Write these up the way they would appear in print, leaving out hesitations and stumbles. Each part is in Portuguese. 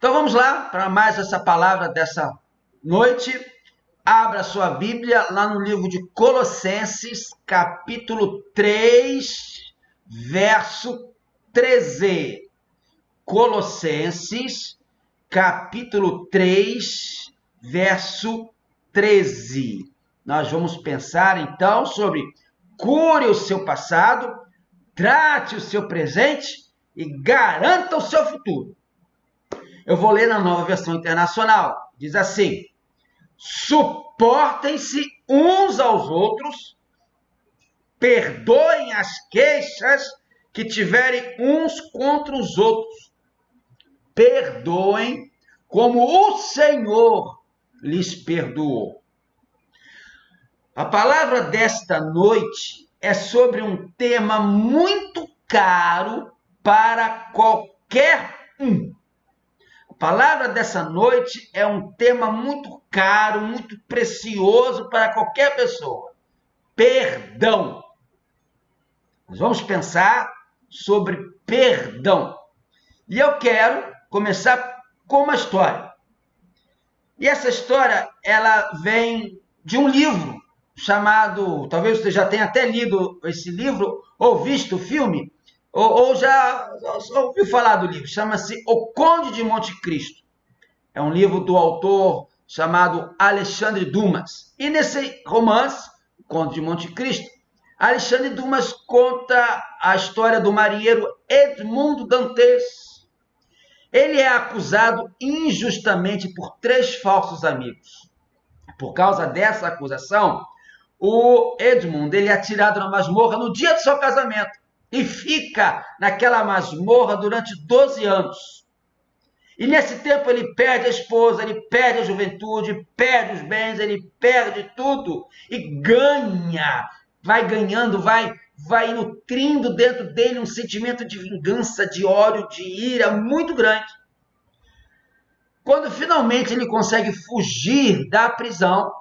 Então vamos lá para mais essa palavra dessa noite. Abra sua Bíblia lá no livro de Colossenses, capítulo 3, verso 13. Colossenses, capítulo 3, verso 13. Nós vamos pensar então sobre cure o seu passado, trate o seu presente e garanta o seu futuro. Eu vou ler na Nova Versão Internacional. Diz assim: suportem-se uns aos outros, perdoem as queixas que tiverem uns contra os outros. Perdoem como o Senhor lhes perdoou. A palavra desta noite é sobre um tema muito caro para qualquer um. A palavra dessa noite é um tema muito caro, muito precioso para qualquer pessoa. Perdão. Nós vamos pensar sobre perdão. E eu quero começar com uma história. E essa história, ela vem de um livro chamado, talvez você já tenha até lido esse livro, ou visto o filme, ou já ouviu falar do livro. Chama-se O Conde de Monte Cristo. É um livro do autor chamado Alexandre Dumas. E nesse romance, O Conde de Monte Cristo, Alexandre Dumas conta a história do marinheiro Edmundo Dantes. Ele é acusado injustamente por 3 falsos amigos. Por causa dessa acusação, o Edmundo ele é atirado na masmorra no dia do seu casamento e fica naquela masmorra durante 12 anos. E nesse tempo ele perde a esposa, ele perde a juventude, perde os bens, ele perde tudo e ganha, vai ganhando, vai nutrindo dentro dele um sentimento de vingança, de ódio, de ira muito grande. Quando finalmente ele consegue fugir da prisão,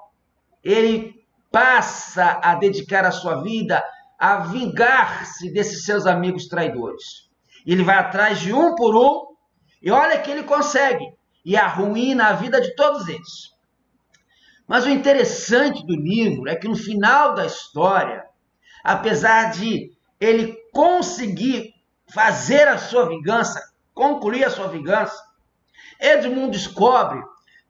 ele passa a dedicar a sua vida a vingar-se desses seus amigos traidores. Ele vai atrás de um por um, e olha que ele consegue, e arruína a vida de todos eles. Mas o interessante do livro é que no final da história, apesar de ele conseguir fazer a sua vingança, concluir a sua vingança, Edmundo descobre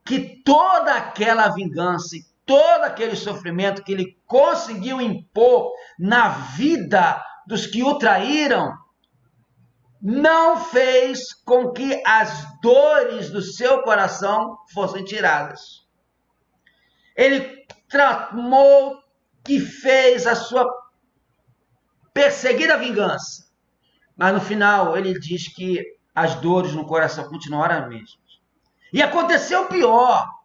que toda aquela vingança e todo aquele sofrimento que ele conseguiu impor na vida dos que o traíram não fez com que as dores do seu coração fossem tiradas. Ele tramou que fez a sua perseguida vingança, mas no final ele diz que as dores no coração continuaram as mesmas. E aconteceu o pior.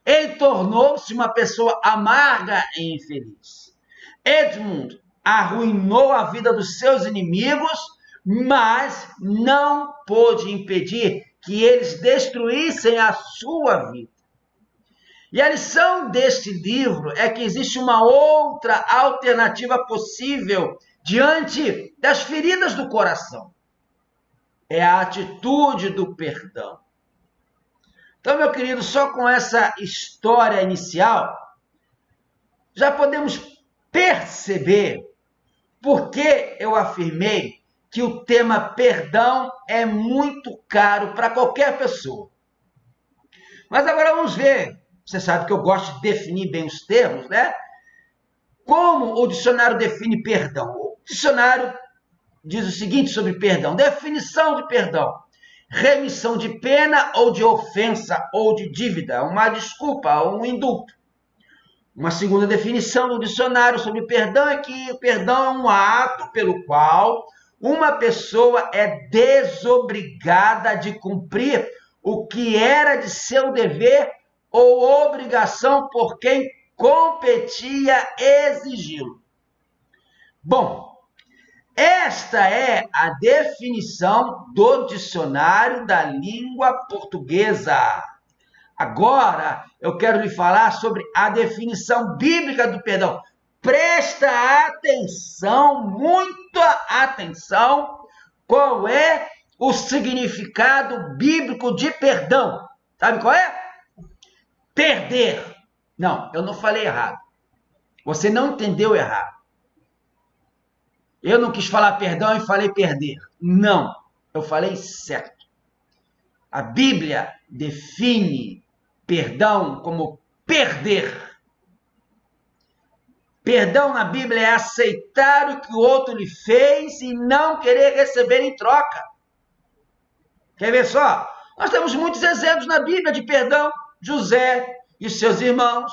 Ele tornou-se uma pessoa amarga e infeliz. Edmundo arruinou a vida dos seus inimigos, mas não pôde impedir que eles destruíssem a sua vida. E a lição deste livro é que existe uma outra alternativa possível diante das feridas do coração. É a atitude do perdão. Então, meu querido, só com essa história inicial, já podemos perceber por que eu afirmei que o tema perdão é muito caro para qualquer pessoa. Mas agora vamos ver, você sabe que eu gosto de definir bem os termos, né? Como o dicionário define perdão? O dicionário diz o seguinte sobre perdão: definição de perdão: remissão de pena ou de ofensa ou de dívida, uma desculpa, um indulto. Uma segunda definição do dicionário sobre perdão é que o perdão é um ato pelo qual uma pessoa é desobrigada de cumprir o que era de seu dever ou obrigação por quem competia exigi-lo. Bom, esta é a definição do dicionário da língua portuguesa. Agora, eu quero lhe falar sobre a definição bíblica do perdão. Presta atenção, muita atenção, qual é o significado bíblico de perdão. Sabe qual é? Perder. Não, eu não falei errado. Você não entendeu errado. Eu não quis falar perdão e falei perder. Não, eu falei certo. A Bíblia define perdão como perder. Perdão na Bíblia é aceitar o que o outro lhe fez e não querer receber em troca. Quer ver só? Nós temos muitos exemplos na Bíblia de perdão. José e seus irmãos,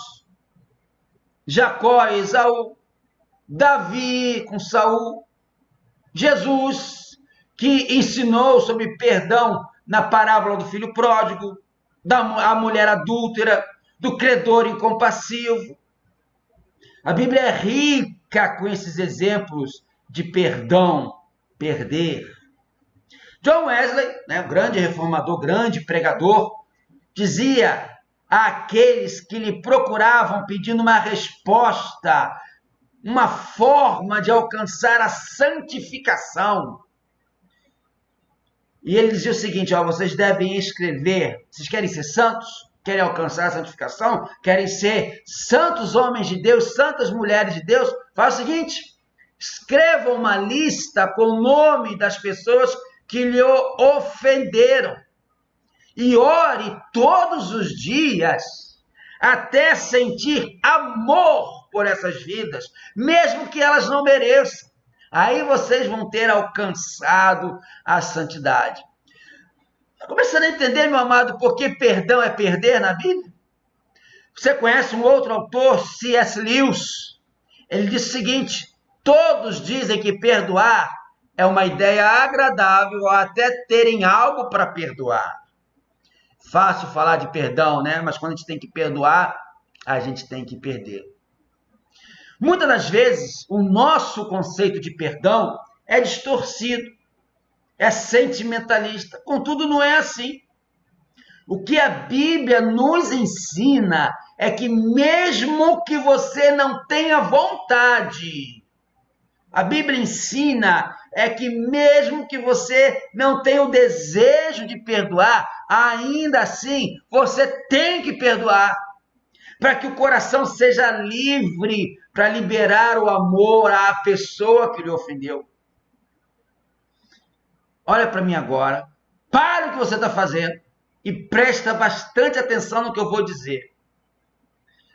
Jacó e Esaú, Davi com Saul, Jesus, que ensinou sobre perdão na parábola do filho pródigo, da mulher adúltera, do credor incompassivo. A Bíblia é rica com esses exemplos de perdão, perder. John Wesley, um grande reformador, grande pregador, dizia àqueles que lhe procuravam pedindo uma resposta, uma forma de alcançar a santificação. E ele dizia o seguinte, vocês devem escrever, vocês querem ser santos? Querem alcançar a santificação? Querem ser santos homens de Deus, santas mulheres de Deus? Faz o seguinte, escreva uma lista com o nome das pessoas que lhe ofenderam. E ore todos os dias até sentir amor por essas vidas, mesmo que elas não mereçam. Aí vocês vão ter alcançado a santidade. Está começando a entender, meu amado, por que perdão é perder na Bíblia? Você conhece um outro autor, C.S. Lewis? Ele diz o seguinte, todos dizem que perdoar é uma ideia agradável ou até terem algo para perdoar. Fácil falar de perdão, né? Mas quando a gente tem que perdoar, a gente tem que perder. Muitas das vezes, o nosso conceito de perdão é distorcido, é sentimentalista. Contudo, não é assim. O que a Bíblia nos ensina é que mesmo que você não tenha vontade, a Bíblia ensina é que mesmo que você não tenha o desejo de perdoar, ainda assim você tem que perdoar, para que o coração seja livre para liberar o amor à pessoa que lhe ofendeu. Olha para mim agora, para o que você está fazendo e presta bastante atenção no que eu vou dizer.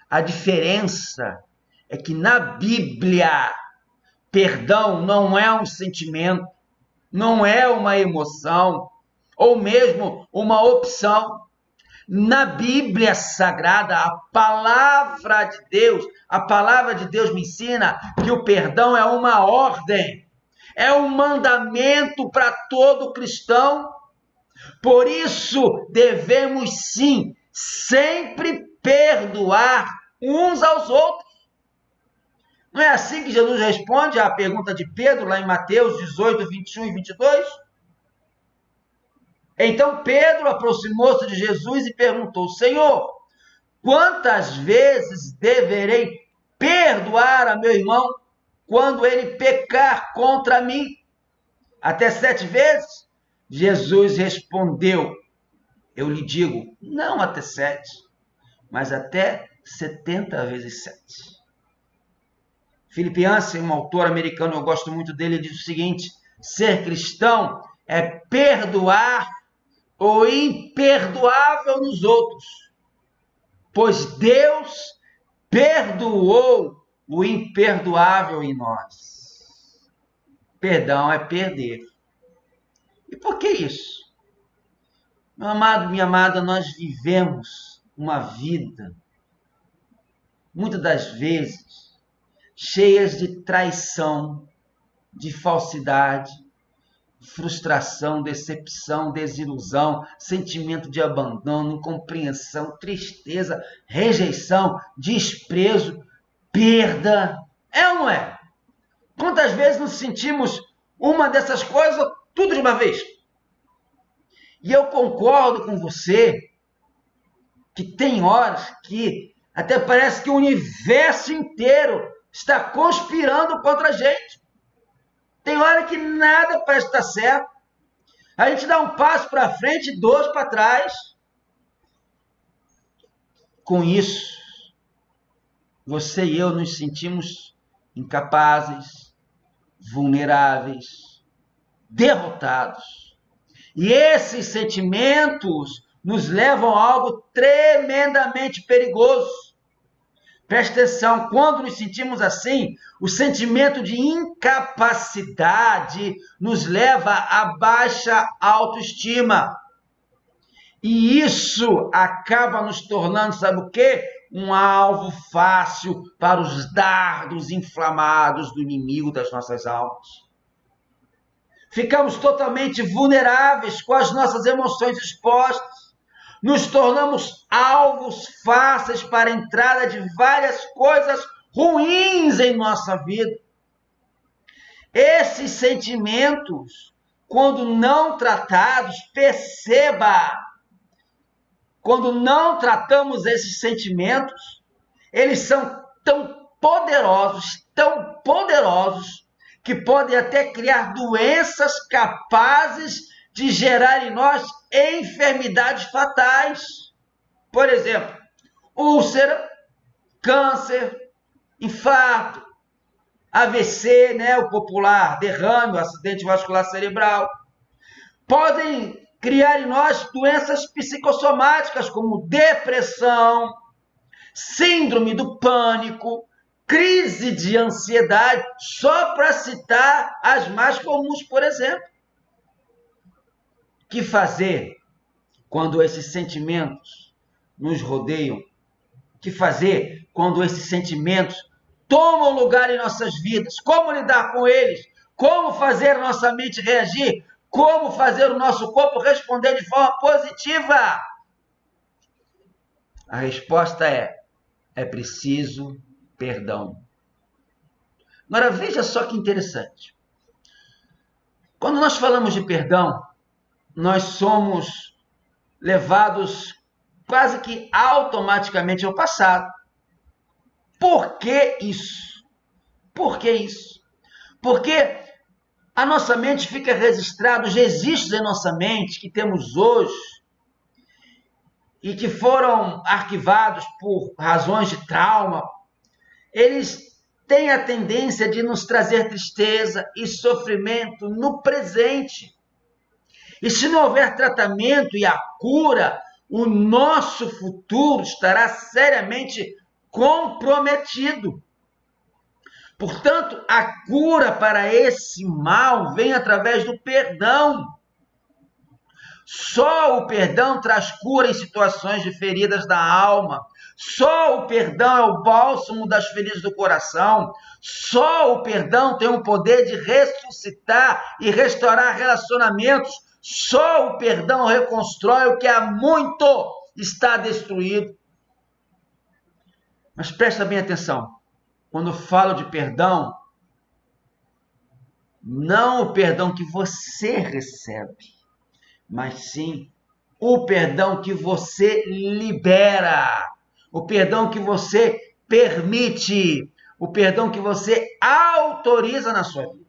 A diferença é que na Bíblia, perdão não é um sentimento, não é uma emoção, ou mesmo uma opção. Na Bíblia Sagrada, a palavra de Deus me ensina que o perdão é uma ordem, é um mandamento para todo cristão. Por isso, devemos sim, sempre perdoar uns aos outros. Não é assim que Jesus responde à pergunta de Pedro, lá em Mateus 18, 21 e 22? Então Pedro aproximou-se de Jesus e perguntou, Senhor, quantas vezes deverei perdoar a meu irmão quando ele pecar contra mim? Até 7 vezes? Jesus respondeu, eu lhe digo, não até 7, mas até 70 vezes 7. Philip Yancey, um autor americano, eu gosto muito dele, diz o seguinte, ser cristão é perdoar o imperdoável nos outros, pois Deus perdoou o imperdoável em nós. Perdão é perder. E por que isso? Meu amado, minha amada, nós vivemos uma vida, muitas das vezes, cheias de traição, de falsidade, frustração, decepção, desilusão, sentimento de abandono, incompreensão, tristeza, rejeição, desprezo, perda. É ou não é? Quantas vezes nos sentimos uma dessas coisas, tudo de uma vez? E eu concordo com você que tem horas que até parece que o universo inteiro está conspirando contra a gente. Tem hora que nada parece estar certo. A gente dá um passo para frente e dois para trás. Com isso, você e eu nos sentimos incapazes, vulneráveis, derrotados. E esses sentimentos nos levam a algo tremendamente perigoso. Preste atenção, quando nos sentimos assim, o sentimento de incapacidade nos leva a baixa autoestima. E isso acaba nos tornando, sabe o quê? Um alvo fácil para os dardos inflamados do inimigo das nossas almas. Ficamos totalmente vulneráveis com as nossas emoções expostas. Nos tornamos alvos fáceis para a entrada de várias coisas ruins em nossa vida. Esses sentimentos, quando não tratados, perceba, quando não tratamos esses sentimentos, eles são tão poderosos, que podem até criar doenças capazes de gerar em nós enfermidades fatais. Por exemplo, úlcera, câncer, infarto, AVC, o popular derrame, o acidente vascular cerebral. Podem criar em nós doenças psicossomáticas como depressão, síndrome do pânico, crise de ansiedade, só para citar as mais comuns, por exemplo. O que fazer quando esses sentimentos nos rodeiam? O que fazer quando esses sentimentos tomam lugar em nossas vidas? Como lidar com eles? Como fazer a nossa mente reagir? Como fazer o nosso corpo responder de forma positiva? A resposta é preciso perdão. Agora, veja só que interessante. Quando nós falamos de perdão, nós somos levados quase que automaticamente ao passado. Por que isso? Por que isso? Porque a nossa mente fica registrado os registros em nossa mente que temos hoje e que foram arquivados por razões de trauma. Eles têm a tendência de nos trazer tristeza e sofrimento no presente. E se não houver tratamento e a cura, o nosso futuro estará seriamente comprometido. Portanto, a cura para esse mal vem através do perdão. Só o perdão traz cura em situações de feridas da alma. Só o perdão é o bálsamo das feridas do coração. Só o perdão tem o poder de ressuscitar e restaurar relacionamentos. Só o perdão reconstrói o que há muito está destruído. Mas presta bem atenção. Quando eu falo de perdão, não o perdão que você recebe, mas sim o perdão que você libera, o perdão que você permite, o perdão que você autoriza na sua vida.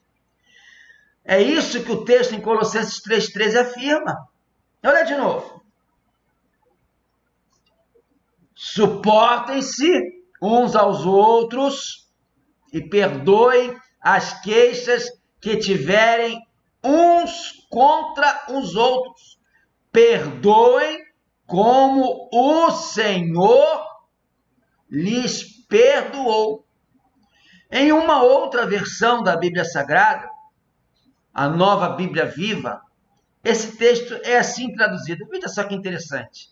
É isso que o texto em Colossenses 3,13 afirma. Olha de novo. Suportem-se uns aos outros e perdoem as queixas que tiverem uns contra os outros. Perdoem como o Senhor lhes perdoou. Em uma outra versão da Bíblia Sagrada, a Nova Bíblia Viva, esse texto é assim traduzido. Veja só que interessante.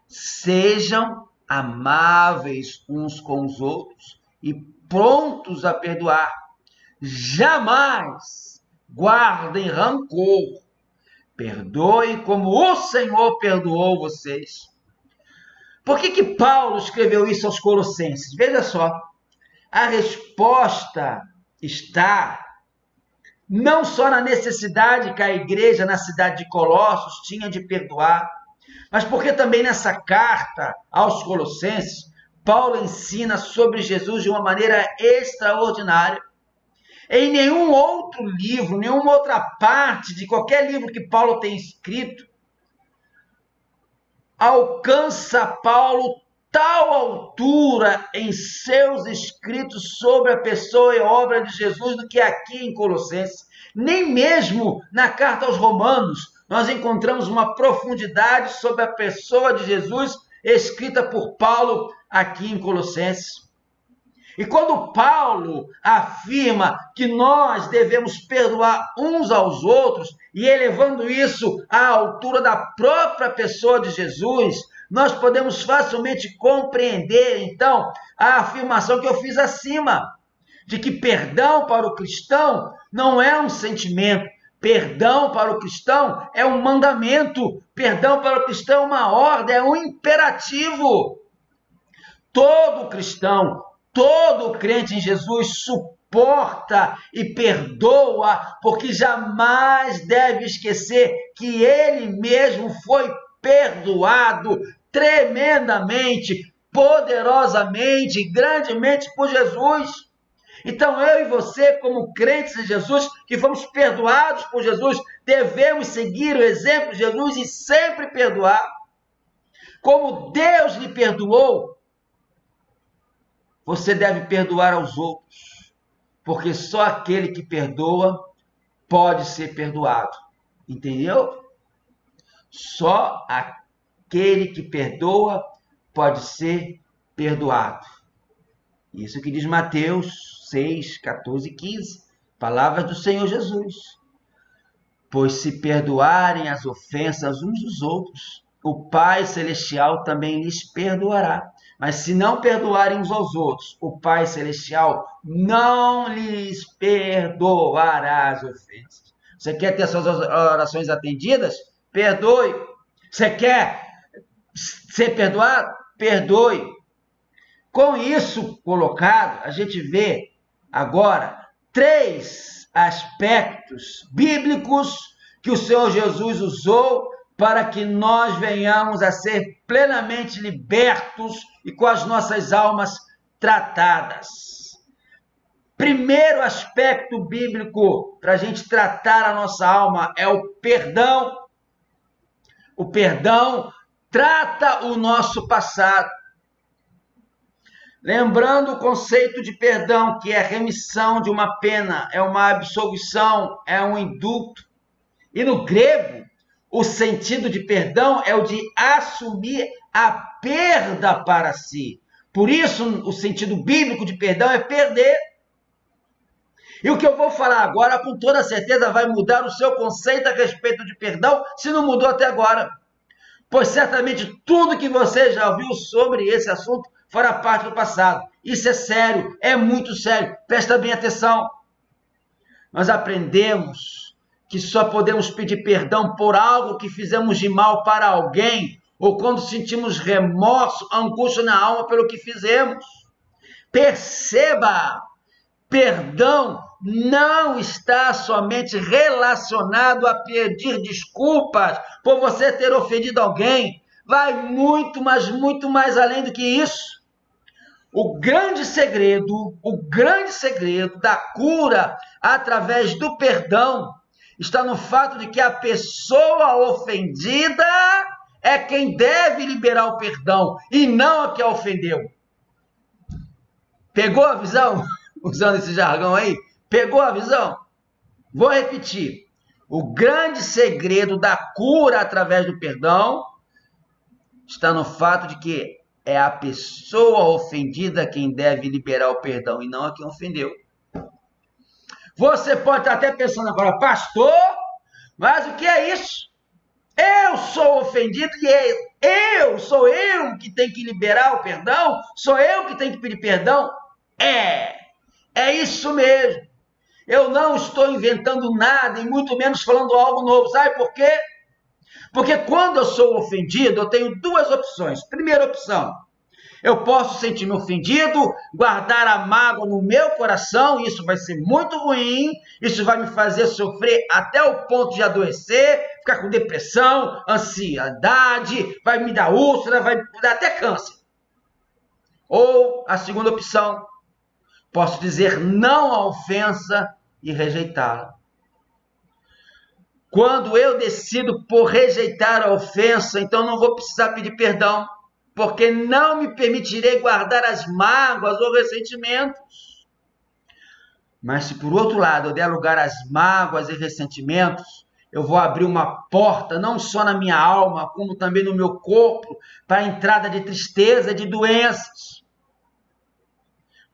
Sejam amáveis uns com os outros e prontos a perdoar. Jamais guardem rancor. Perdoem como o Senhor perdoou vocês. Por que Paulo escreveu isso aos Colossenses? Veja só. A resposta está não só na necessidade que a igreja na cidade de Colossos tinha de perdoar, mas porque também nessa carta aos Colossenses, Paulo ensina sobre Jesus de uma maneira extraordinária. Em nenhum outro livro, nenhuma outra parte de qualquer livro que Paulo tenha escrito, alcança Paulo tal altura em seus escritos sobre a pessoa e obra de Jesus do que aqui em Colossenses. Nem mesmo na carta aos Romanos nós encontramos uma profundidade sobre a pessoa de Jesus escrita por Paulo aqui em Colossenses. E quando Paulo afirma que nós devemos perdoar uns aos outros, e elevando isso à altura da própria pessoa de Jesus, nós podemos facilmente compreender, então, a afirmação que eu fiz acima, de que perdão para o cristão não é um sentimento, perdão para o cristão é um mandamento, perdão para o cristão é uma ordem, é um imperativo. Todo cristão, todo crente em Jesus suporta e perdoa, porque jamais deve esquecer que ele mesmo foi perdoado tremendamente, poderosamente, grandemente por Jesus. Então eu e você, como crentes em Jesus, que fomos perdoados por Jesus, devemos seguir o exemplo de Jesus e sempre perdoar. Como Deus lhe perdoou, você deve perdoar aos outros, porque só aquele que perdoa pode ser perdoado. Entendeu? Só aquele que perdoa pode ser perdoado. Isso que diz Mateus 6, 14 e 15, palavras do Senhor Jesus. Pois se perdoarem as ofensas uns dos outros, o Pai Celestial também lhes perdoará. Mas se não perdoarem uns aos outros, o Pai Celestial não lhes perdoará as ofensas. Você quer ter suas orações atendidas? Perdoe. Você quer ser perdoado? Perdoe. Com isso colocado, a gente vê agora 3 aspectos bíblicos que o Senhor Jesus usou para que nós venhamos a ser plenamente libertos e com as nossas almas tratadas. Primeiro aspecto bíblico para a gente tratar a nossa alma é o perdão. O perdão trata o nosso passado. Lembrando o conceito de perdão, que é remissão de uma pena, é uma absolvição, é um indulto. E no grego, o sentido de perdão é o de assumir a perda para si. Por isso, o sentido bíblico de perdão é perder. E o que eu vou falar agora, com toda certeza, vai mudar o seu conceito a respeito de perdão, se não mudou até agora. Pois certamente tudo que você já ouviu sobre esse assunto fará parte do passado. Isso é sério, é muito sério. Presta bem atenção. Nós aprendemos que só podemos pedir perdão por algo que fizemos de mal para alguém, ou quando sentimos remorso, angústia na alma pelo que fizemos. Perceba, perdão não está somente relacionado a pedir desculpas por você ter ofendido alguém. Vai muito, mas muito mais além do que isso. O grande segredo da cura através do perdão está no fato de que a pessoa ofendida é quem deve liberar o perdão e não a que a ofendeu. Pegou a visão? Usando esse jargão aí? Pegou a visão? Vou repetir. O grande segredo da cura através do perdão está no fato de que é a pessoa ofendida quem deve liberar o perdão e não a quem ofendeu. Você pode estar até pensando agora, pastor, mas o que é isso? Eu sou ofendido e sou eu que tenho que liberar o perdão? Sou eu que tenho que pedir perdão? É isso mesmo. Eu não estou inventando nada e muito menos falando algo novo. Sabe por quê? Porque quando eu sou ofendido, eu tenho 2 opções. Primeira opção, eu posso sentir-me ofendido, guardar a mágoa no meu coração, e isso vai ser muito ruim, isso vai me fazer sofrer até o ponto de adoecer, ficar com depressão, ansiedade, vai me dar úlcera, vai me dar até câncer. Ou a segunda opção, posso dizer não à ofensa e rejeitá-la. Quando eu decido por rejeitar a ofensa, então não vou precisar pedir perdão, porque não me permitirei guardar as mágoas ou ressentimentos. Mas se por outro lado eu der lugar às mágoas e ressentimentos, eu vou abrir uma porta, não só na minha alma, como também no meu corpo, para a entrada de tristeza e de doenças.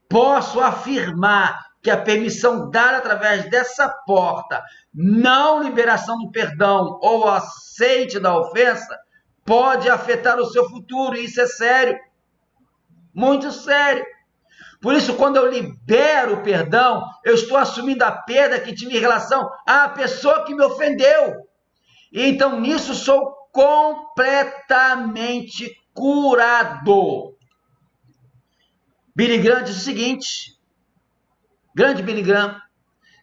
Posso afirmar que a permissão dada através dessa porta, não liberação do perdão ou aceite da ofensa, pode afetar o seu futuro, e isso é sério, muito sério. Por isso, quando eu libero o perdão, eu estou assumindo a perda que tive em relação à pessoa que me ofendeu. E então, nisso, sou completamente curado. Billy Graham diz o seguinte, grande Billy Graham,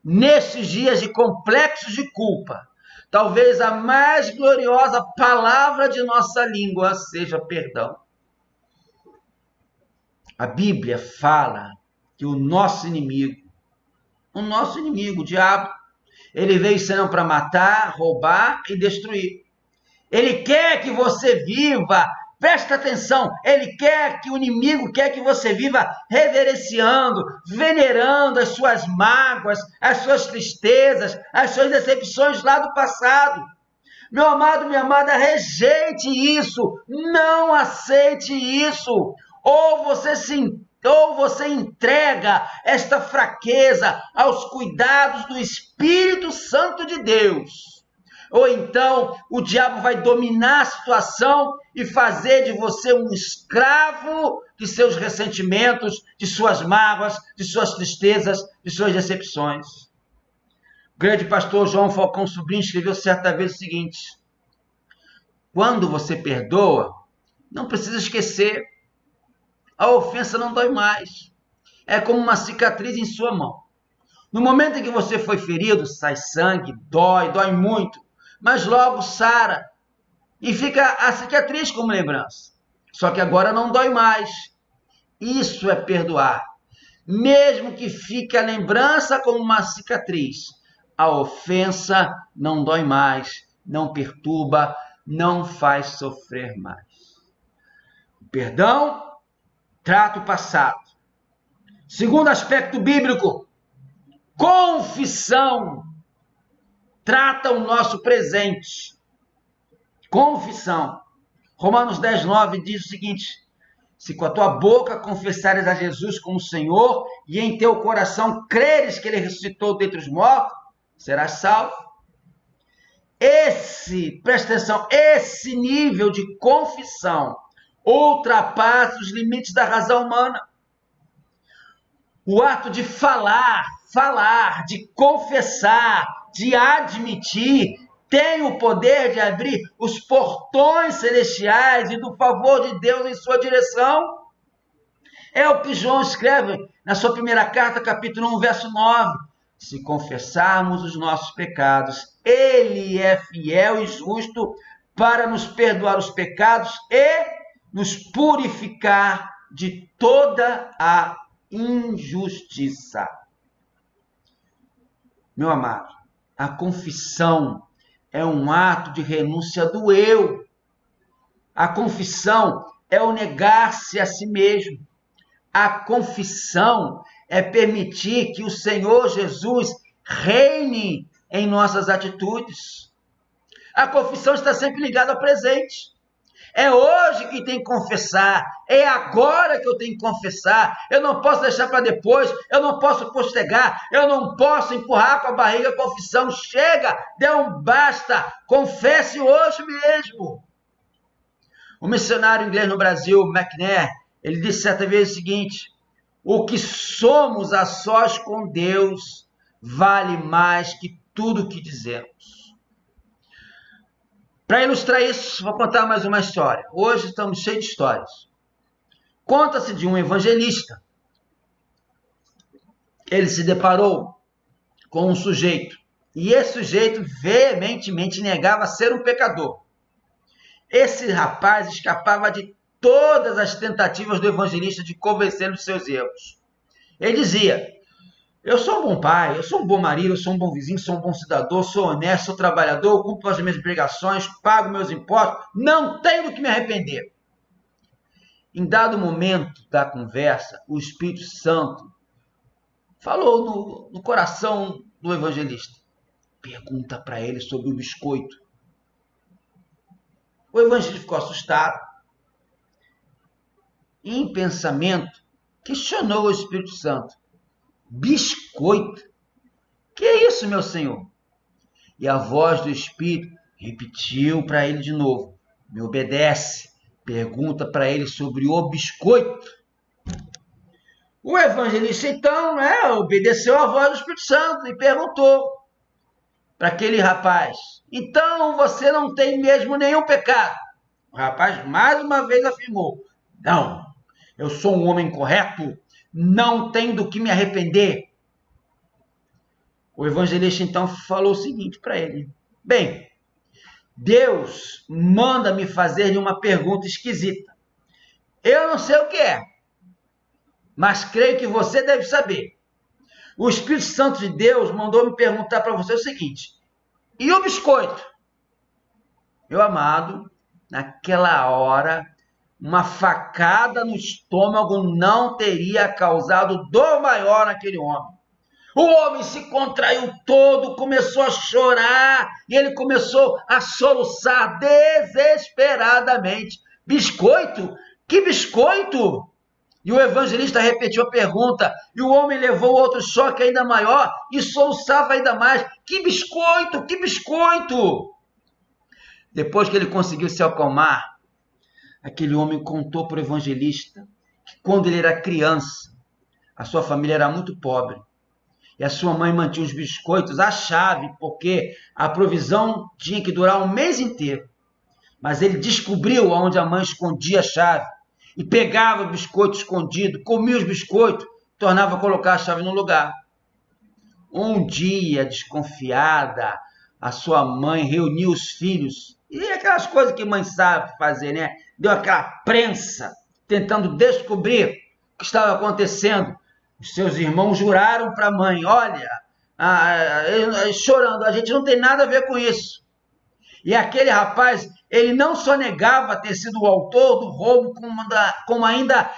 nesses dias de complexos de culpa, talvez a mais gloriosa palavra de nossa língua seja perdão. A Bíblia fala que o nosso inimigo, o diabo, ele veio senão para matar, roubar e destruir. Ele quer que você viva, presta atenção, ele quer que o inimigo quer que você viva reverenciando, venerando as suas mágoas, as suas tristezas, as suas decepções lá do passado. Meu amado, minha amada, rejeite isso, não aceite isso. Ou você entrega esta fraqueza aos cuidados do Espírito Santo de Deus. Ou então o diabo vai dominar a situação e fazer de você um escravo de seus ressentimentos, de suas mágoas, de suas tristezas, de suas decepções. O grande pastor João Falcão Sobrinho escreveu certa vez o seguinte: quando você perdoa, não precisa esquecer. A ofensa não dói mais. É como uma cicatriz em sua mão. No momento em que você foi ferido, sai sangue, dói muito, mas logo sara e fica a cicatriz como lembrança. Só que agora não dói mais. Isso é perdoar. Mesmo que fique a lembrança como uma cicatriz, a ofensa não dói mais, não perturba, não faz sofrer mais. O perdão trata o passado. Segundo aspecto bíblico, confissão trata o nosso presente. Confissão. Romanos 10:9 diz o seguinte: se com a tua boca confessares a Jesus como Senhor e em teu coração creres que Ele ressuscitou dentre os mortos, serás salvo. Presta atenção, esse nível de confissão ultrapassa os limites da razão humana. O ato de falar, de confessar, de admitir, tem o poder de abrir os portões celestiais e do favor de Deus em sua direção. É o que João escreve na sua primeira carta, capítulo 1, verso 9. Se confessarmos os nossos pecados, Ele é fiel e justo para nos perdoar os pecados e nos purificar de toda a injustiça. Meu amado, a confissão é um ato de renúncia do eu. A confissão é o negar-se a si mesmo. A confissão é permitir que o Senhor Jesus reine em nossas atitudes. A confissão está sempre ligada ao presente. É hoje que tem que confessar, é agora que eu tenho que confessar, eu não posso deixar para depois, eu não posso postergar, eu não posso empurrar com a barriga a confissão. Chega, dê um basta, confesse hoje mesmo. O missionário inglês no Brasil, McNair, ele disse certa vez o seguinte: o que somos a sós com Deus vale mais que tudo o que dizemos. Para ilustrar isso, vou contar mais uma história. Hoje estamos cheios de histórias. Conta-se de um evangelista. Ele se deparou com um sujeito. E esse sujeito veementemente negava ser um pecador. Esse rapaz escapava de todas as tentativas do evangelista de convencê-lo dos seus erros. Ele dizia: Eu sou um bom pai, eu sou um bom marido, eu sou um bom vizinho, sou um bom cidadão, sou honesto, sou trabalhador, cumpro as minhas obrigações, pago meus impostos, não tenho do que me arrepender. Em dado momento da conversa, o Espírito Santo falou no coração do evangelista. Pergunta para ele sobre o biscoito. O evangelista ficou assustado. E, em pensamento, questionou o Espírito Santo. Biscoito? Que é isso, meu senhor? E a voz do Espírito repetiu para ele de novo. Me obedece. Pergunta para ele sobre o biscoito. O evangelista, então, obedeceu à voz do Espírito Santo e perguntou para aquele rapaz. Então, você não tem mesmo nenhum pecado? O rapaz, mais uma vez, afirmou. Não, eu sou um homem correto, não tenho do que me arrepender. O evangelista, então, falou o seguinte para ele. Bem, Deus manda-me fazer-lhe uma pergunta esquisita. Eu não sei o que é, mas creio que você deve saber. O Espírito Santo de Deus mandou me perguntar para você o seguinte. E o biscoito? Meu amado, naquela hora, uma facada no estômago não teria causado dor maior naquele homem. O homem se contraiu todo, começou a chorar e ele começou a soluçar desesperadamente. Biscoito? Que biscoito? E o evangelista repetiu a pergunta, e o homem levou outro choque ainda maior e soluçava ainda mais. Que biscoito? Que biscoito? Depois que ele conseguiu se acalmar, aquele homem contou para o evangelista que quando ele era criança, a sua família era muito pobre. E a sua mãe mantinha os biscoitos à chave, porque a provisão tinha que durar um mês inteiro. Mas ele descobriu onde a mãe escondia a chave. E pegava o biscoito escondido, comia os biscoitos, tornava a colocar a chave no lugar. Um dia, desconfiada, a sua mãe reuniu os filhos. E aquelas coisas que mãe sabe fazer, né? Deu aquela prensa, tentando descobrir o que estava acontecendo. Os seus irmãos juraram para a mãe, olha, chorando, a gente não tem nada a ver com isso. E aquele rapaz, ele não só negava ter sido o autor do roubo, como ainda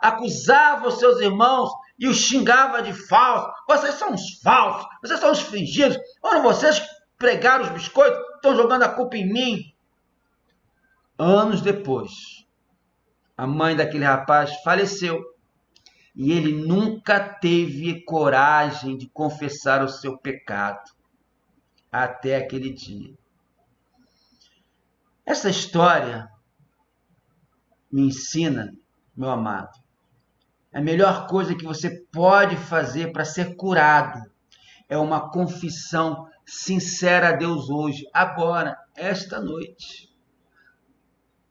acusava os seus irmãos e os xingava de falso. Vocês são os falsos, vocês são os fingidos. Foram vocês que pregaram os biscoitos, estão jogando a culpa em mim. Anos depois, a mãe daquele rapaz faleceu. E ele nunca teve coragem de confessar o seu pecado. Até aquele dia. Essa história me ensina, meu amado, a melhor coisa que você pode fazer para ser curado é uma confissão sincera a Deus hoje, agora, esta noite.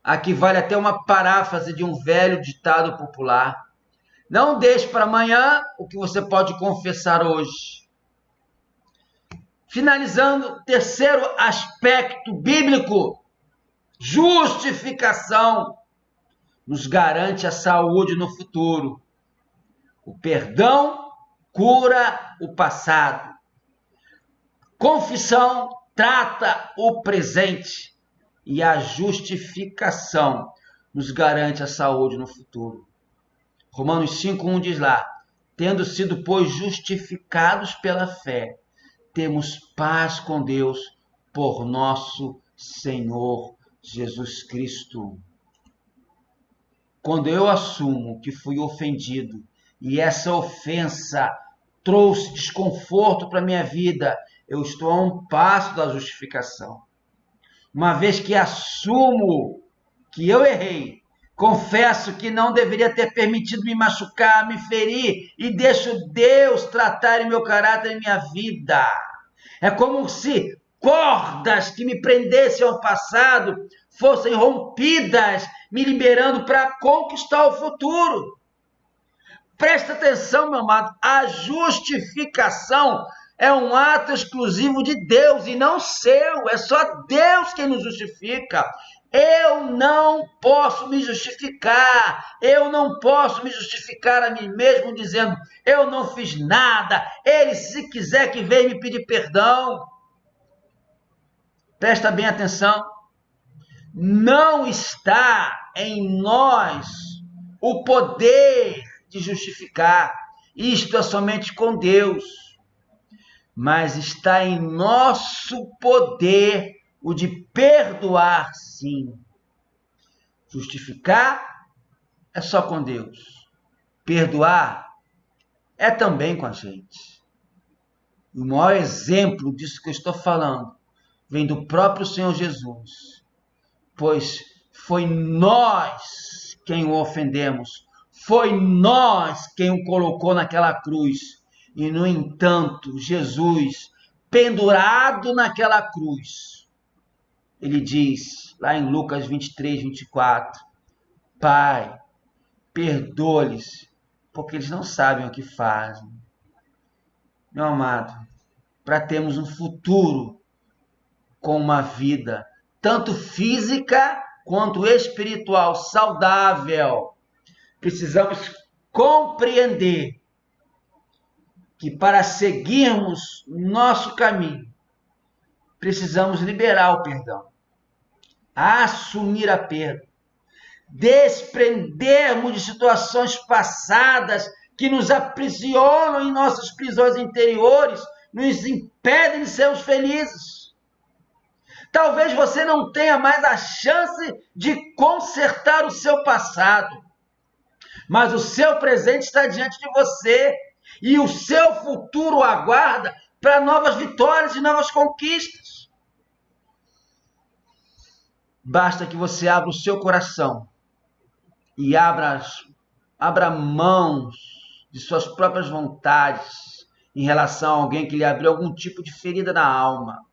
Aqui vale até uma paráfrase de um velho ditado popular. Não deixe para amanhã o que você pode confessar hoje. Finalizando, terceiro aspecto bíblico, justificação nos garante a saúde no futuro. O perdão cura o passado. Confissão trata o presente e a justificação nos garante a saúde no futuro. Romanos 5:1 diz lá, tendo sido, pois, justificados pela fé, temos paz com Deus por nosso Senhor Jesus Cristo. Quando eu assumo que fui ofendido e essa ofensa trouxe desconforto para a minha vida, eu estou a um passo da justificação. Uma vez que assumo que eu errei, confesso que não deveria ter permitido me machucar, me ferir e deixo Deus tratar em meu caráter e minha vida. É como se cordas que me prendessem ao passado fossem rompidas, me liberando para conquistar o futuro. Presta atenção, meu amado, a justificação é um ato exclusivo de Deus e não seu, é só Deus quem nos justifica. Eu não posso me justificar. Eu não posso me justificar a mim mesmo dizendo, eu não fiz nada. Ele, se quiser que venha me pedir perdão. Presta bem atenção. Não está em nós o poder de justificar. Isto é somente com Deus. Mas está em nosso poder o de perdoar, sim. Justificar é só com Deus. Perdoar é também com a gente. E o maior exemplo disso que eu estou falando vem do próprio Senhor Jesus. Pois foi nós quem o ofendemos. Foi nós quem o colocou naquela cruz. E, no entanto, Jesus, pendurado naquela cruz, ele diz, lá em Lucas 23, 24, Pai, perdoa-lhes, porque eles não sabem o que fazem. Meu amado, para termos um futuro com uma vida, tanto física quanto espiritual, saudável, precisamos compreender que para seguirmos nosso caminho, precisamos liberar o perdão, assumir a perda, desprendermos de situações passadas que nos aprisionam em nossas prisões interiores, nos impedem de sermos felizes. Talvez você não tenha mais a chance de consertar o seu passado, mas o seu presente está diante de você e o seu futuro aguarda para novas vitórias e novas conquistas. Basta que você abra o seu coração e abra mãos de suas próprias vontades em relação a alguém que lhe abriu algum tipo de ferida na alma.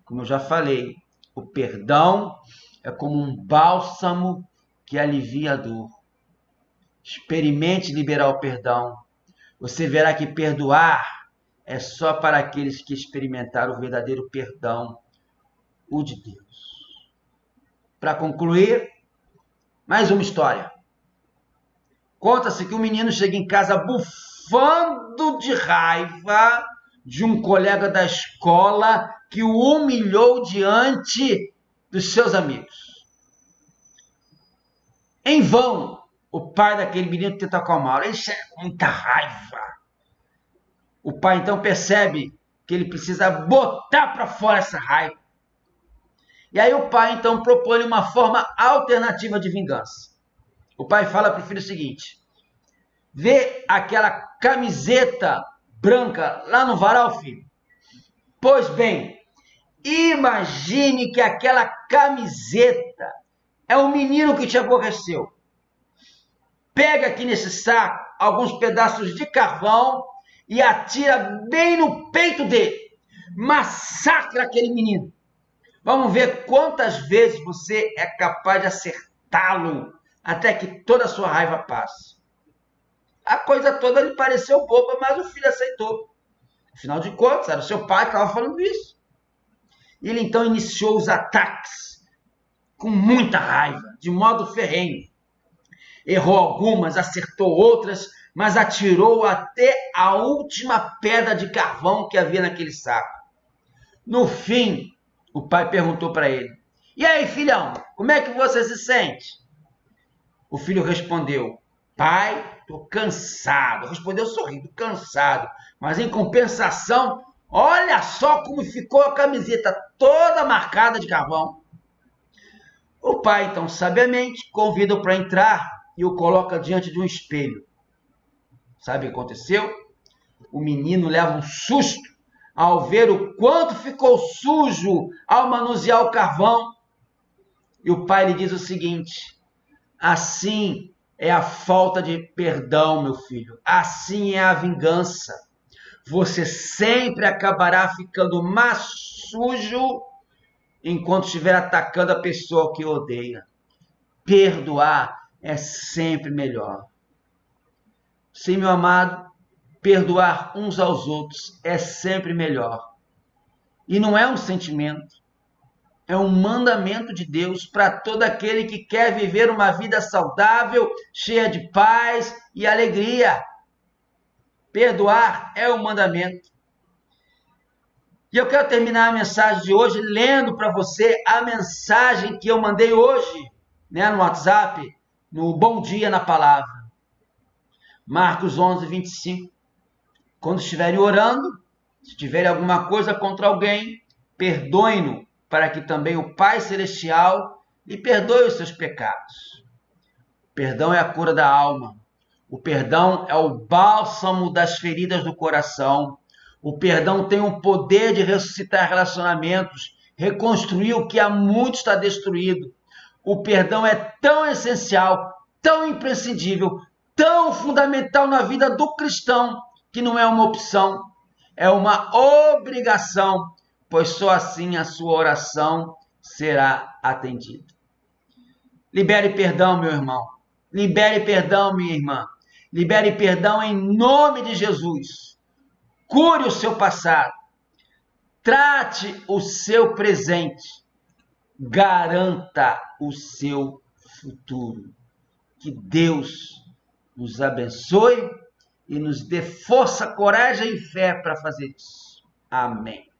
Como eu já falei, o perdão é como um bálsamo que alivia a dor. Experimente liberar o perdão. Você verá que perdoar é só para aqueles que experimentaram o verdadeiro perdão, o de Deus. Para concluir, mais uma história. Conta-se que um menino chega em casa bufando de raiva de um colega da escola que o humilhou diante dos seus amigos. Em vão, o pai daquele menino tenta acalmá-lo. Ele chega com muita raiva. O pai então percebe que ele precisa botar para fora essa raiva. E aí o pai então propõe uma forma alternativa de vingança. O pai fala para o filho o seguinte: vê aquela camiseta branca lá no varal, filho? Pois bem, imagine que aquela camiseta é o menino que te aborreceu. Pega aqui nesse saco alguns pedaços de carvão e atira bem no peito dele. Massacra aquele menino. Vamos ver quantas vezes você é capaz de acertá-lo até que toda a sua raiva passe. A coisa toda lhe pareceu boba, mas o filho aceitou. Afinal de contas, era o seu pai que estava falando isso. Ele então iniciou os ataques com muita raiva, de modo ferrenho. Errou algumas, acertou outras, mas atirou até a última pedra de carvão que havia naquele saco. No fim, o pai perguntou para ele: e aí, filhão, como é que você se sente? O filho respondeu: pai, estou cansado. Respondeu sorrindo, cansado. Mas em compensação, olha só como ficou a camiseta toda marcada de carvão. O pai, então, sabiamente, convida-o para entrar e o coloca diante de um espelho. Sabe o que aconteceu? O menino leva um susto ao ver o quanto ficou sujo ao manusear o carvão. E o pai lhe diz o seguinte: assim é a falta de perdão, meu filho. Assim é a vingança. Você sempre acabará ficando mais sujo enquanto estiver atacando a pessoa que odeia. Perdoar é sempre melhor. Sim, meu amado, perdoar uns aos outros é sempre melhor. E não é um sentimento, é um mandamento de Deus para todo aquele que quer viver uma vida saudável, cheia de paz e alegria. Perdoar é um mandamento. E eu quero terminar a mensagem de hoje lendo para você a mensagem que eu mandei hoje, no WhatsApp, no Bom Dia na Palavra. Marcos 11, 25. Quando estiverem orando, se tiverem alguma coisa contra alguém, perdoem-no, para que também o Pai Celestial lhe perdoe os seus pecados. O perdão é a cura da alma. O perdão é o bálsamo das feridas do coração. O perdão tem o poder de ressuscitar relacionamentos, reconstruir o que há muito está destruído. O perdão é tão essencial, tão imprescindível, tão fundamental na vida do cristão, que não é uma opção, é uma obrigação, pois só assim a sua oração será atendida. Libere perdão, meu irmão. Libere perdão, minha irmã. Libere perdão em nome de Jesus. Cure o seu passado. Trate o seu presente. Garanta o seu futuro. Que Deus nos abençoe e nos dê força, coragem e fé para fazer isso. Amém.